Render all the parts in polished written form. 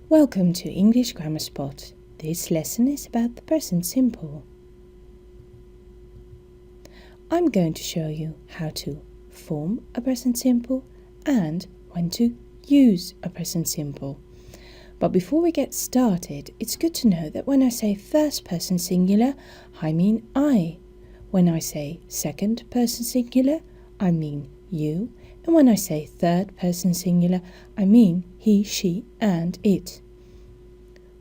Welcome to English Grammar Spot. This lesson is about the present simple. I'm going to show you how to form a present simple and when to use a present simple. But before we get started, it's good to know that when I say first person singular, I mean I. When I say second person singular, I mean you. And when I say third person singular, I mean he, she, and it.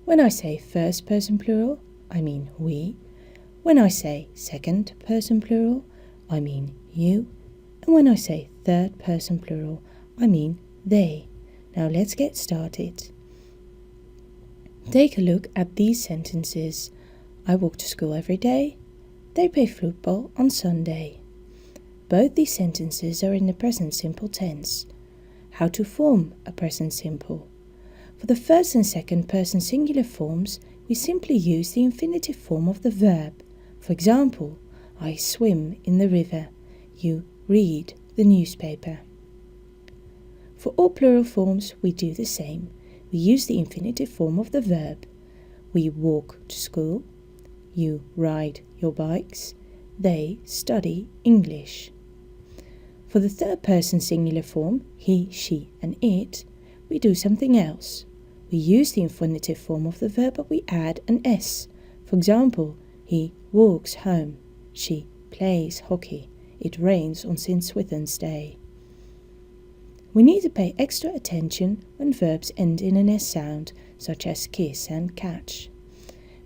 When I say first person plural, I mean we. When I say second person plural, I mean you. And when I say third person plural, I mean they. Now let's get started. Take a look at these sentences. I walk to school every day. They play football on Sunday. Both these sentences are in the present simple tense. How to form a present simple. For the first and second person singular forms, we simply use the infinitive form of the verb. For example, I swim in the river. You read the newspaper. For all plural forms, we do the same. We use the infinitive form of the verb. We walk to school. You ride your bikes. They study English. For the third person singular form, he, she, and it, we do something else. We use the infinitive form of the verb, but we add an S. For example, he walks home. She plays hockey. It rains on St. Swithin's Day. We need to pay extra attention when verbs end in an S sound, such as kiss and catch.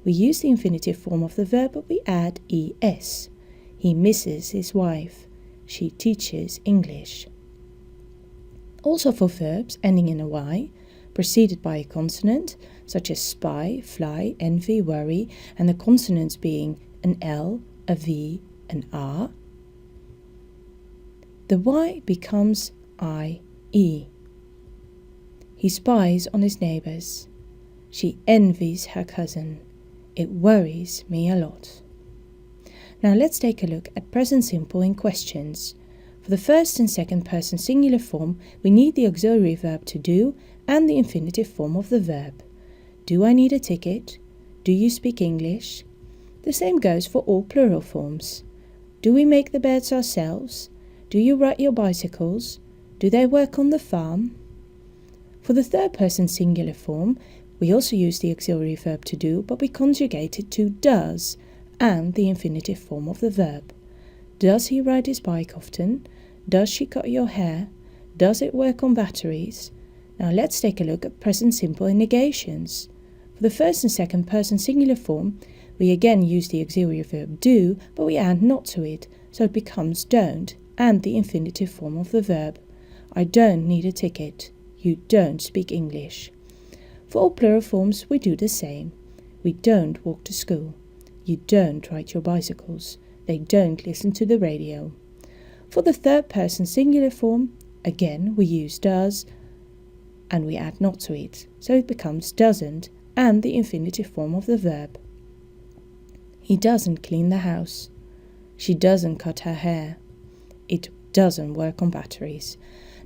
We use the infinitive form of the verb, but we add ES. He misses his wife. She teaches English. Also for verbs ending in a Y, preceded by a consonant, such as spy, fly, envy, worry, and the consonants being an L, a V, an R, the Y becomes IE. He spies on his neighbours. She envies her cousin. It worries me a lot. Now let's take a look at present simple in questions. For the first and second person singular form, we need the auxiliary verb to do and the infinitive form of the verb. Do I need a ticket? Do you speak English? The same goes for all plural forms. Do we make the beds ourselves? Do you ride your bicycles? Do they work on the farm? For the third person singular form, we also use the auxiliary verb to do, but we conjugate it to does and the infinitive form of the verb. Does he ride his bike often? Does she cut your hair? Does it work on batteries? Now let's take a look at present simple in negations. For the first and second person singular form, we again use the auxiliary verb do, but we add not to it, so it becomes don't and the infinitive form of the verb. I don't need a ticket. You don't speak English. For all plural forms, we do the same. We don't walk to school. You don't ride your bicycles. They don't listen to the radio. For the third person singular form, again we use does and we add not to it, so it becomes doesn't and the infinitive form of the verb. He doesn't clean the house. She doesn't cut her hair. It doesn't work on batteries.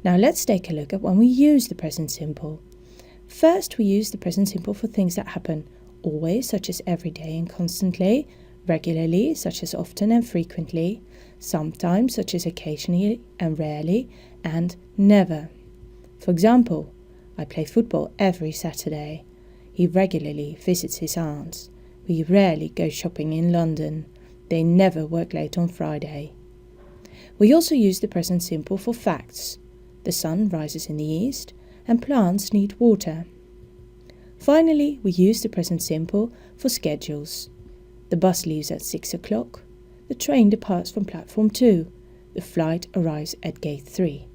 Now let's take a look at when we use the present simple. First, we use the present simple for things that happen always, such as every day and constantly, regularly, such as often and frequently, sometimes, such as occasionally and rarely, and never. For example, I play football every Saturday. He regularly visits his aunts. We rarely go shopping in London. They never work late on Friday. We also use the present simple for facts. The sun rises in the east and plants need water. Finally, we use the present simple for schedules. The bus leaves at 6 o'clock. The train departs from platform 2. The flight arrives at gate 3.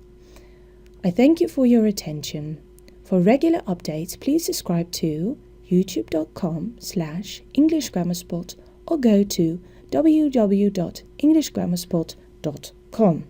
I thank you for your attention. For regular updates, please subscribe to youtube.com/English Grammar Spot or go to www.englishgrammarspot.com.